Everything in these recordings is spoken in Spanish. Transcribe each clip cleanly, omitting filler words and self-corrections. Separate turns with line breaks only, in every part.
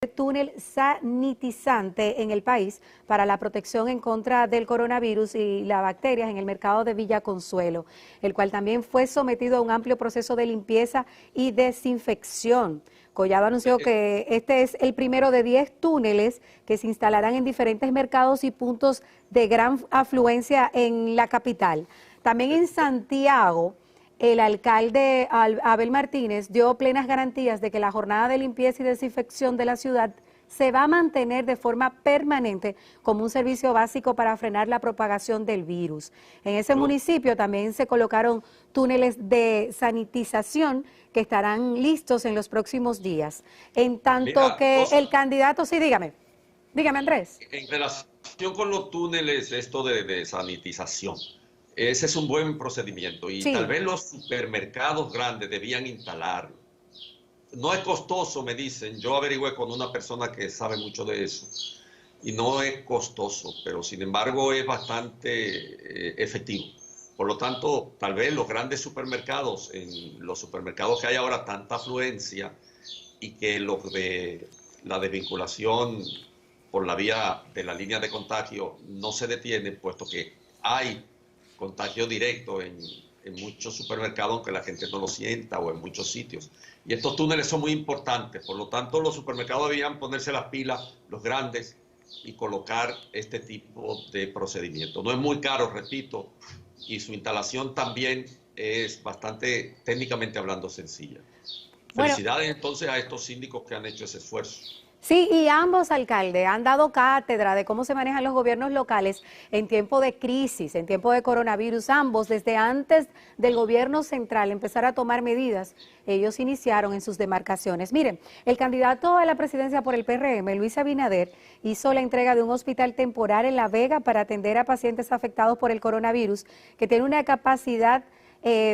túnel sanitizante en el país para la protección en contra del coronavirus y las bacterias en el mercado de Villa Consuelo, el cual también fue sometido a un amplio proceso de limpieza y desinfección. Collado anunció que este es el primero de 10 túneles que se instalarán en diferentes mercados y puntos de gran afluencia en la capital. También en Santiago, el alcalde Abel Martínez dio plenas garantías de que la jornada de limpieza y desinfección de la ciudad se va a mantener de forma permanente como un servicio básico para frenar la propagación del virus. En ese municipio también se colocaron túneles de sanitización que estarán listos en los próximos días. En tanto que el candidato, sí, dígame Andrés.
En relación con los túneles, esto de sanitización, ese es un buen procedimiento y tal vez los supermercados grandes debían instalarlo. No es costoso, me dicen. Yo averigüé con una persona que sabe mucho de eso y no es costoso, pero sin embargo es bastante efectivo. Por lo tanto, tal vez los grandes supermercados, en los supermercados que hay ahora tanta afluencia y que la desvinculación por la vía de la línea de contagio no se detiene, puesto que hay contagio directo en muchos supermercados, aunque la gente no lo sienta, o en muchos sitios. Y estos túneles son muy importantes, por lo tanto los supermercados debían ponerse las pilas, los grandes, y colocar este tipo de procedimiento. No es muy caro, repito, y su instalación también es bastante, técnicamente hablando, sencilla. Felicidades entonces a estos síndicos que han hecho ese esfuerzo.
Sí, y ambos alcaldes han dado cátedra de cómo se manejan los gobiernos locales en tiempo de crisis, en tiempo de coronavirus. Ambos, desde antes del gobierno central empezar a tomar medidas, ellos iniciaron en sus demarcaciones. Miren, el candidato a la presidencia por el PRM, Luis Abinader, hizo la entrega de un hospital temporal en La Vega para atender a pacientes afectados por el coronavirus, que tiene una capacidad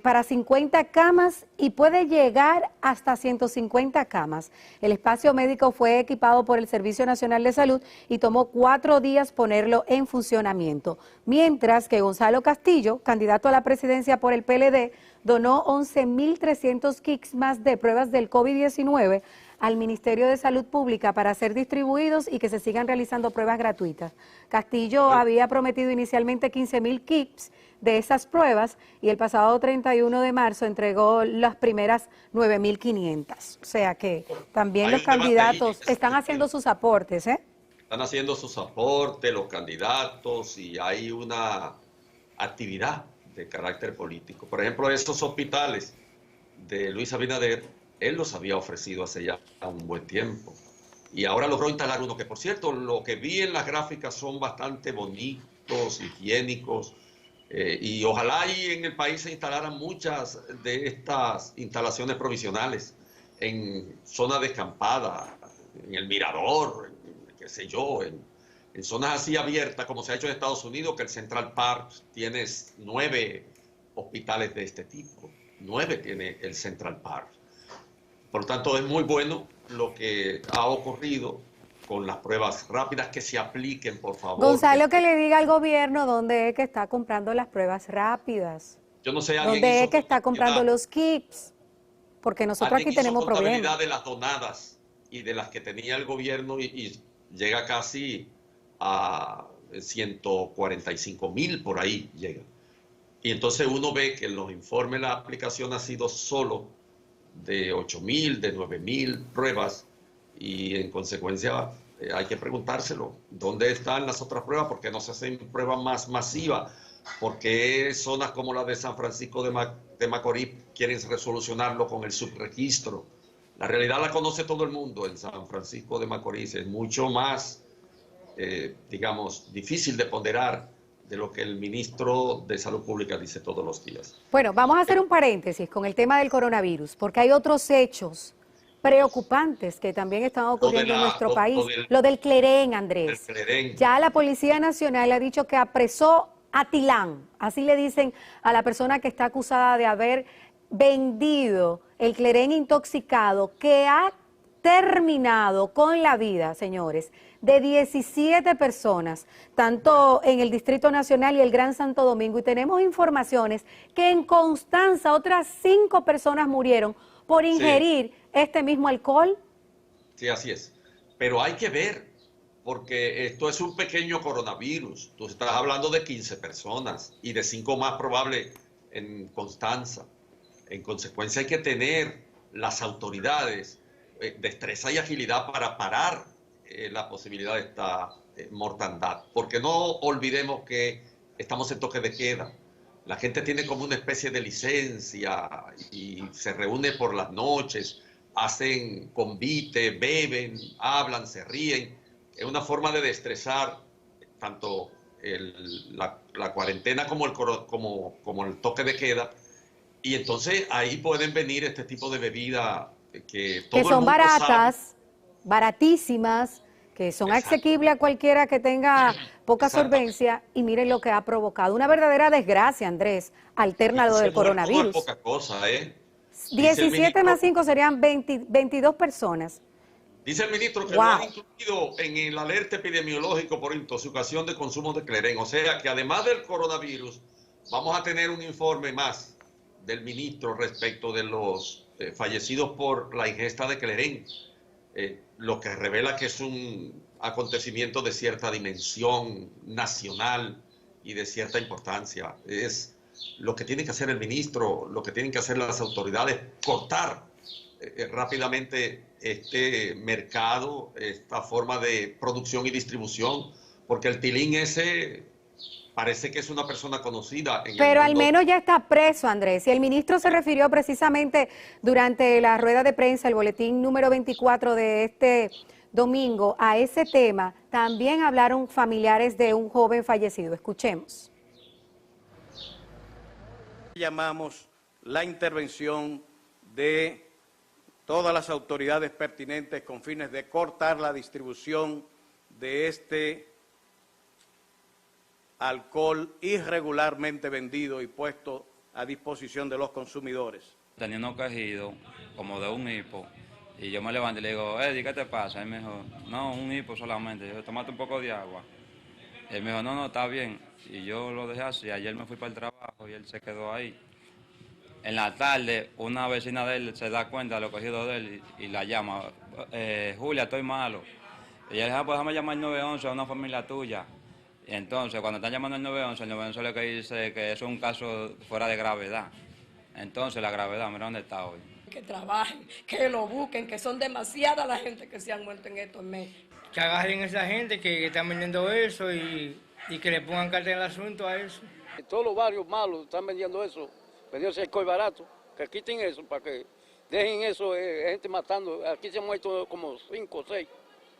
para 50 camas y puede llegar hasta 150 camas. El espacio médico fue equipado por el Servicio Nacional de Salud y tomó 4 días ponerlo en funcionamiento. Mientras que Gonzalo Castillo, candidato a la presidencia por el PLD, donó 11.300 kits más de pruebas del COVID-19 al Ministerio de Salud Pública para ser distribuidos y que se sigan realizando pruebas gratuitas. Castillo había prometido inicialmente 15.000 kits de esas pruebas y el pasado 31 de marzo entregó las primeras 9.500. O sea que también los candidatos están haciendo sus aportes, ¿eh?
Están haciendo sus aportes los candidatos y hay una actividad de carácter político. Por ejemplo, estos hospitales de Luis Abinader, él los había ofrecido hace ya un buen tiempo. Y ahora logró instalar uno que, por cierto, lo que vi en las gráficas son bastante bonitos, higiénicos. Y ojalá ahí en el país se instalaran muchas de estas instalaciones provisionales en zonas descampadas, en el Mirador, qué sé yo, en zonas así abiertas como se ha hecho en Estados Unidos, que el Central Park tiene 9 hospitales de este tipo. 9 tiene el Central Park. Por lo tanto, es muy bueno lo que ha ocurrido con las pruebas rápidas, que se apliquen, por favor.
Gonzalo, que le diga al gobierno dónde es que está comprando las pruebas rápidas.
Yo no sé,
dónde es que está comprando los kits, porque nosotros aquí tenemos problemas.
Contabilidad de las donadas y de las que tenía el gobierno y llega casi a 145.000 por ahí llega. Y entonces uno ve que en los informes la aplicación ha sido solo de 8.000, de 9.000 pruebas y en consecuencia hay que preguntárselo, ¿dónde están las otras pruebas? ¿Por qué no se hacen pruebas más masivas? ¿Por qué zonas como la de San Francisco de Macorís quieren resolucionarlo con el subregistro? La realidad la conoce todo el mundo en San Francisco de Macorís, es mucho más, digamos, difícil de ponderar de lo que el ministro de Salud Pública dice todos los días.
Bueno, vamos a hacer un paréntesis con el tema del coronavirus, porque hay otros hechos preocupantes que también están ocurriendo en nuestro país. Lo del Clerén, Andrés. Ya la Policía Nacional ha dicho que apresó a Tilán, así le dicen a la persona que está acusada de haber vendido el Clerén intoxicado, que ha terminado con la vida, señores, de 17 personas, tanto en el Distrito Nacional y el Gran Santo Domingo. Y tenemos informaciones que en Constanza otras 5 personas murieron por ingerir este mismo alcohol.
Sí, así es. pero hay que ver, porque esto es un pequeño coronavirus. Tú estás hablando de 15 personas y de 5 más probables en Constanza. En consecuencia hay que tener las autoridades destreza y agilidad para parar la posibilidad de esta mortandad. Porque no olvidemos que estamos en toque de queda. La gente tiene como una especie de licencia y se reúne por las noches, hacen convite, beben, hablan, se ríen. Es una forma de destresar tanto la cuarentena como el toque de queda. Y entonces ahí pueden venir este tipo de bebidas que todo
que son
el mundo
baratas,
sabe.
baratísimas, que son
Exacto.
asequibles a cualquiera que tenga poca
Exactamente.
solvencia, y miren lo que ha provocado. Una verdadera desgracia, Andrés, alterna lo
15
del
muertos no es
coronavirus.
poca cosa, ¿eh? Dice el
17 más
ministro,
5 serían 22 personas.
dice el ministro que lo han
¡Wow!
incluido en el alerta epidemiológico por intoxicación de consumo de cleren. O sea que además del coronavirus, vamos a tener un informe más del ministro respecto de los fallecidos por la ingesta de cleren, lo que revela que es un acontecimiento de cierta dimensión nacional y de cierta importancia. Es lo que tiene que hacer el ministro, lo que tienen que hacer las autoridades, cortar rápidamente este mercado, esta forma de producción y distribución, porque el tilín ese parece que es una persona conocida en el
Pero al
mundo.
menos ya está preso, Andrés. Y el ministro se refirió precisamente durante la rueda de prensa, el boletín número 24 de este domingo, a ese tema. También hablaron familiares de un joven fallecido. Escuchemos.
Llamamos la intervención de todas las autoridades pertinentes con fines de cortar la distribución de este alcohol irregularmente vendido y puesto a disposición de los consumidores.
Tenía unos quejidos como de un hipo y yo me levanto y le digo, Eddie, ¿qué te pasa? Él me dijo, no, un hipo solamente. Yo, tómate un poco de agua. Él me dijo, no, no, está bien. Y yo lo dejé así. Ayer me fui para el trabajo y él se quedó ahí. En la tarde, una vecina de él se da cuenta de lo cogido de él y la llama, Julia, estoy malo. Y ella dice, pues déjame llamar al 911 a una familia tuya. Y entonces, cuando están llamando al 911, el 911 lo que dice que eso es un caso fuera de gravedad. Entonces, la gravedad, mira dónde está hoy.
Que trabajen, que lo busquen, que son demasiada la gente que se han muerto en estos meses.
Que agarren a esa gente que están vendiendo eso y que le pongan cartel al asunto a eso.
En todos los barrios malos están vendiendo eso, vendiendo ese alcohol barato, que quiten eso para que dejen eso, gente matando. Aquí se han muerto como 5 o 6,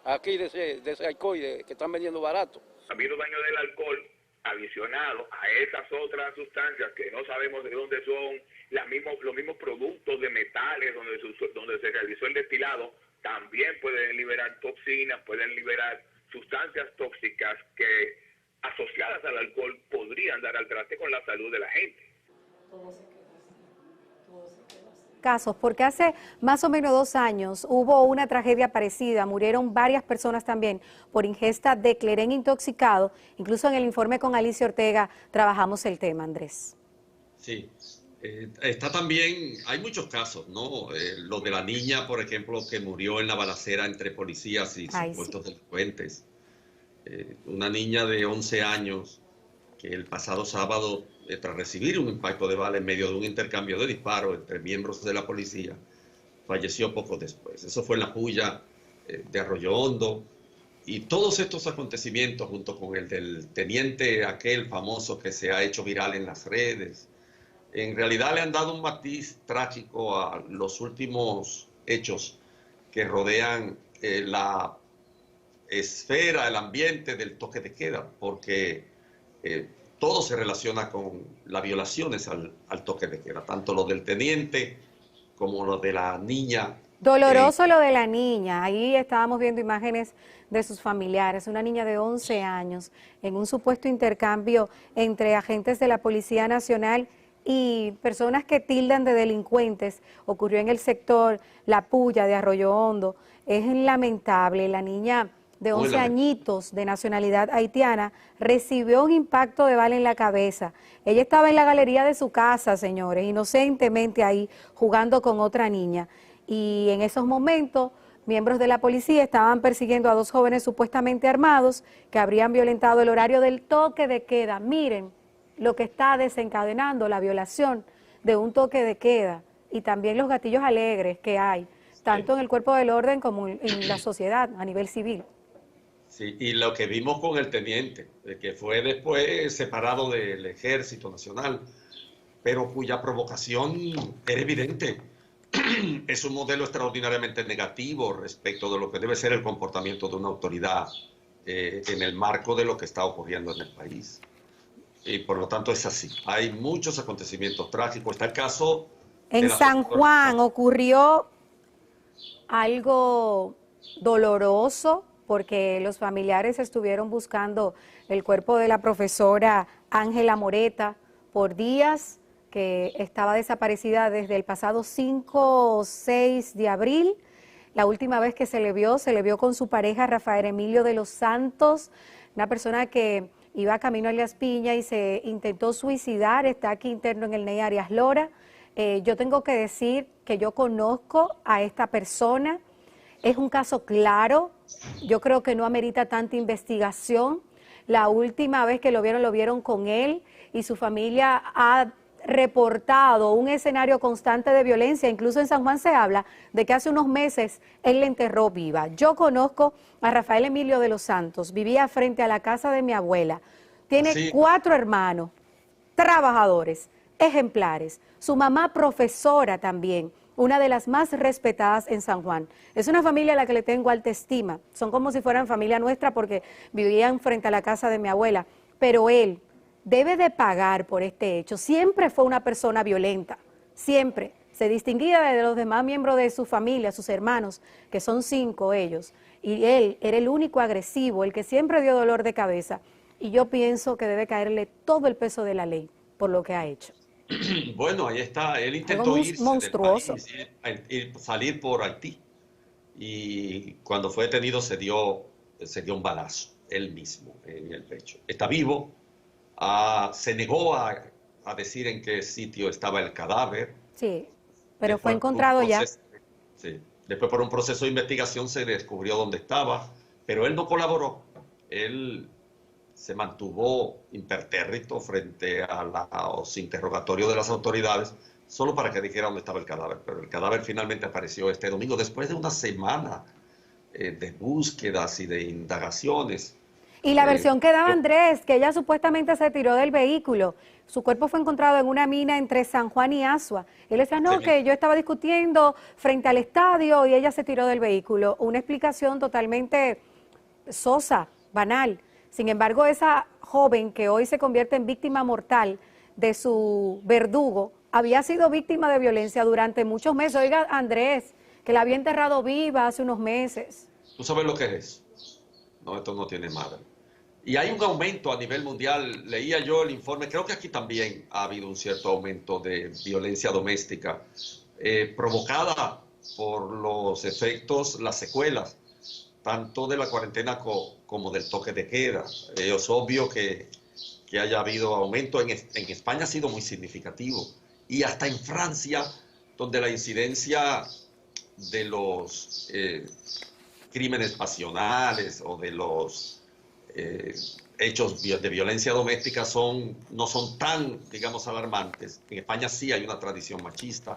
aquí de ese alcohol que están vendiendo barato.
Ha habido daño del alcohol adicionado a esas otras sustancias que no sabemos de dónde son, los mismos productos de metales donde se realizó el destilado, también pueden liberar toxinas, pueden liberar sustancias tóxicas que asociadas al alcohol podrían dar al traste con la salud de la gente.
Casos, porque hace más o menos 2 años hubo una tragedia parecida, murieron varias personas también por ingesta de cleren intoxicado. Incluso en el informe con Alicia Ortega trabajamos el tema, Andrés.
Sí, está también, hay muchos casos, ¿no? Lo de la niña, por ejemplo, que murió en la balacera entre policías y supuestos delincuentes. Una niña de 11 años que el pasado sábado, tras recibir un impacto de bala en medio de un intercambio de disparos entre miembros de la policía, falleció poco después. Eso fue en la puya de Arroyo Hondo. Y todos estos acontecimientos, junto con el del teniente aquel famoso que se ha hecho viral en las redes, en realidad le han dado un matiz trágico a los últimos hechos que rodean la esfera, el ambiente del toque de queda, porque todo se relaciona con las violaciones al toque de queda, tanto lo del teniente como lo de la niña.
Doloroso lo de la niña, ahí estábamos viendo imágenes de sus familiares, una niña de 11 años en un supuesto intercambio entre agentes de la Policía Nacional y personas que tildan de delincuentes. Ocurrió en el sector La Puya de Arroyo Hondo. Es lamentable, la niña de 11 añitos de nacionalidad haitiana recibió un impacto de bala en la cabeza. Ella estaba en la galería de su casa, señores, inocentemente ahí jugando con otra niña. Y en esos momentos miembros de la policía estaban persiguiendo a dos jóvenes supuestamente armados que habrían violentado el horario del toque de queda. Miren lo que está desencadenando la violación de un toque de queda y también los gatillos alegres que hay, tanto en el cuerpo del orden como en la sociedad a nivel civil.
Sí, y lo que vimos con el teniente, que fue después separado del Ejército Nacional, pero cuya provocación era evidente. Es un modelo extraordinariamente negativo respecto de lo que debe ser el comportamiento de una autoridad en el marco de lo que está ocurriendo en el país. Y por lo tanto es así. Hay muchos acontecimientos trágicos. Está el caso...
En San Juan ocurrió algo doloroso porque los familiares estuvieron buscando el cuerpo de la profesora Ángela Moreta por días, que estaba desaparecida desde el pasado 5 o 6 de abril. La última vez que se le vio con su pareja Rafael Emilio de los Santos, una persona que iba camino a Elías Piña y se intentó suicidar, está aquí interno en el NEI Arias Lora. Yo tengo que decir que yo conozco a esta persona, es un caso claro, yo creo que no amerita tanta investigación. La última vez que lo vieron con él y su familia ha reportado un escenario constante de violencia. Incluso en San Juan se habla de que hace unos meses él la enterró viva. Yo conozco a Rafael Emilio de los Santos, vivía frente a la casa de mi abuela, tiene 4 hermanos, trabajadores, ejemplares, su mamá profesora también, una de las más respetadas en San Juan. Es una familia a la que le tengo alta estima, son como si fueran familia nuestra porque vivían frente a la casa de mi abuela, pero él debe de pagar por este hecho. Siempre fue una persona violenta, siempre. Se distinguía de los demás miembros de su familia, sus hermanos, que son 5 ellos, y él era el único agresivo, el que siempre dio dolor de cabeza, y yo pienso que debe caerle todo el peso de la ley por lo que ha hecho.
Bueno, ahí está, él intentó irse
monstruoso.
del país y salir por Haití, y cuando fue detenido se dio un balazo, él mismo, en el pecho. Está vivo. Se negó a decir en qué sitio estaba el cadáver.
Sí, pero fue encontrado ya.
Sí. Después por un proceso de investigación se descubrió dónde estaba, pero él no colaboró. Él se mantuvo impertérrito frente a los interrogatorios de las autoridades solo para que dijera dónde estaba el cadáver. Pero el cadáver finalmente apareció este domingo después de una semana de búsquedas y de indagaciones.
Y la versión que daba Andrés, que ella supuestamente se tiró del vehículo. Su cuerpo fue encontrado en una mina entre San Juan y Asua. Él decía, no, que yo estaba discutiendo frente al estadio y ella se tiró del vehículo. Una explicación totalmente sosa, banal. Sin embargo, esa joven que hoy se convierte en víctima mortal de su verdugo, había sido víctima de violencia durante muchos meses. Oiga, Andrés, que la había enterrado viva hace unos meses.
¿Tú sabes lo que es? No, esto no tiene madre. Y hay un aumento a nivel mundial. Leía yo el informe, creo que aquí también ha habido un cierto aumento de violencia doméstica provocada por los efectos, las secuelas, tanto de la cuarentena como del toque de queda. Es obvio que haya habido aumento. En España ha sido muy significativo. Y hasta en Francia, donde la incidencia de los crímenes pasionales o de los hechos de violencia doméstica no son tan, digamos, alarmantes. En España sí hay una tradición machista.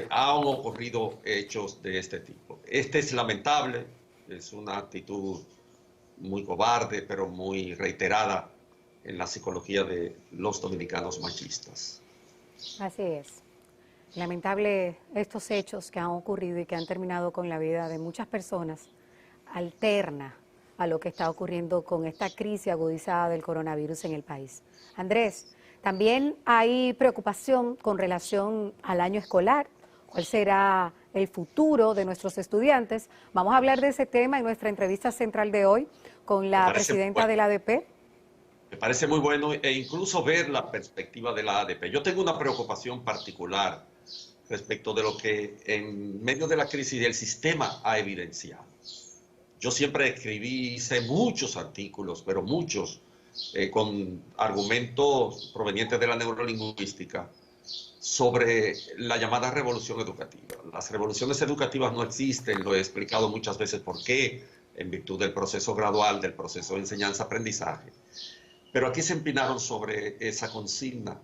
Han ocurrido hechos de este tipo. Este es lamentable, es una actitud muy cobarde, pero muy reiterada en la psicología de los dominicanos machistas.
Así es. Lamentable estos hechos que han ocurrido y que han terminado con la vida de muchas personas, alterna a lo que está ocurriendo con esta crisis agudizada del coronavirus en el país. Andrés, también hay preocupación con relación al año escolar. ¿Cuál será el futuro de nuestros estudiantes? Vamos a hablar de ese tema en nuestra entrevista central de hoy con la presidenta de la ADP.
Me parece muy bueno e incluso ver la perspectiva de la ADP. Yo tengo una preocupación particular respecto de lo que en medio de la crisis el sistema ha evidenciado. Yo siempre hice muchos artículos, pero muchos, con argumentos provenientes de la neurolingüística, sobre la llamada revolución educativa. Las revoluciones educativas no existen, lo he explicado muchas veces por qué, en virtud del proceso gradual, del proceso de enseñanza-aprendizaje. Pero aquí se empinaron sobre esa consigna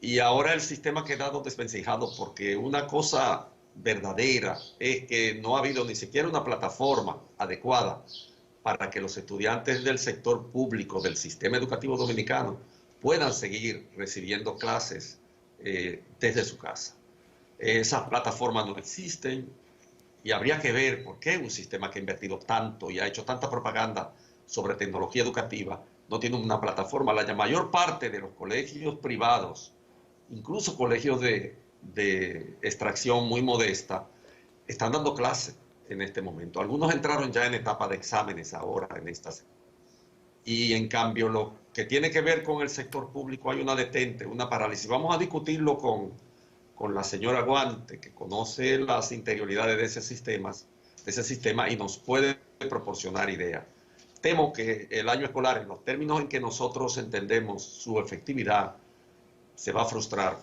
y ahora el sistema ha quedado desvencijado porque una cosa verdadera es que no ha habido ni siquiera una plataforma adecuada para que los estudiantes del sector público, del sistema educativo dominicano, puedan seguir recibiendo clases desde su casa. Esas plataformas no existen y habría que ver por qué un sistema que ha invertido tanto y ha hecho tanta propaganda sobre tecnología educativa no tiene una plataforma. La mayor parte de los colegios privados, incluso colegios de extracción muy modesta, están dando clases en este momento. Algunos entraron ya en etapa de exámenes ahora, en estas. Y en cambio, lo que tiene que ver con el sector público, hay una detente, una parálisis. Vamos a discutirlo con la señora Guante, que conoce las interioridades de ese sistema y nos puede proporcionar ideas. Temo que el año escolar, en los términos en que nosotros entendemos su efectividad, se va a frustrar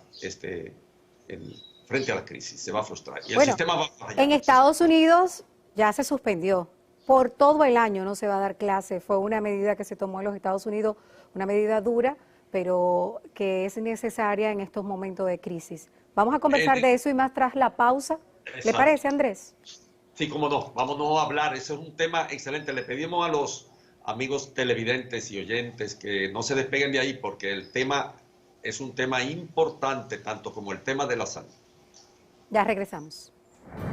frente a la crisis, se va a frustrar. Y el sistema va a fallar.
En Estados Unidos ya se suspendió. Por todo el año no se va a dar clase. Fue una medida que se tomó en los Estados Unidos, una medida dura, pero que es necesaria en estos momentos de crisis. Vamos a conversar de eso y más tras la pausa. ¿Le parece, Andrés?
Sí, cómo no. Vámonos a hablar. Ese es un tema excelente. Le pedimos a los amigos televidentes y oyentes que no se despeguen de ahí porque el tema es un tema importante, tanto como el tema de la salud.
Ya regresamos.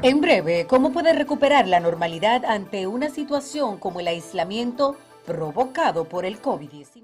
En breve, ¿cómo puede recuperar la normalidad ante una situación como el aislamiento provocado por el COVID-19?